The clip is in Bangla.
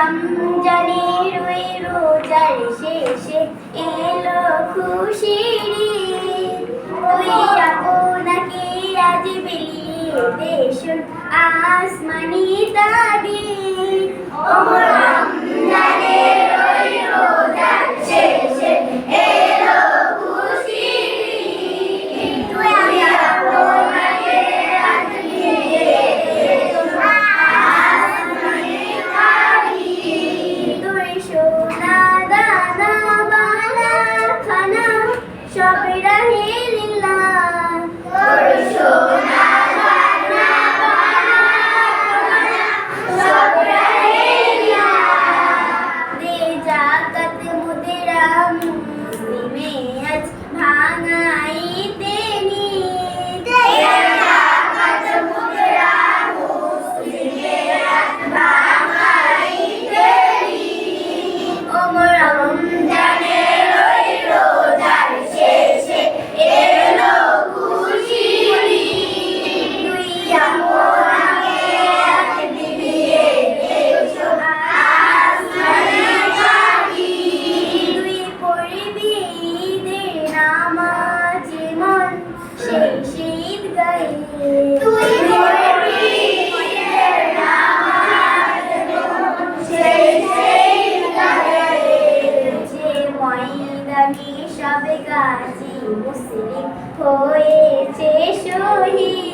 রমজানের ওই রোজার শেষে এলো খুশির ঈদ। তুই আপনাকে আজ বিলিয়ে দেশুন আসমানি তাগিদ। ও রমজানের ওই রোজার শেষে এলো খুশির ঈদ। তুই আপনাকে আজ বিলিয়ে দেশুন আসমানি তাগিদ। তুই সোনা দানা বালা খানা সব রাহে লিল্লাহ। তুই সোনা দানা বালা খানা সব রাহে লিল্লাহ। দে যাকাত মুদেরা মুসলিমে আজ ভাঙাইতে নিদ। দে যাকাত মুদেরা মুসলিমে আজ ভাঙাইতে নিদ। ও রমজানের ওই রোজার শেষে এলো খুশির ঈদ। তুই আপনাকে আজ বিলিয়ে দেশুন আসমানি তাগিদ। তুই পড়বি ঈদের নামাজ মন সেই ঈদ গায়ে। তুই পড়বি ঈদের নামাজ মন সেই ঈদ গায়ে। যে ময়দানে সব গাজী মুসলিম হয়েছে শহীদ।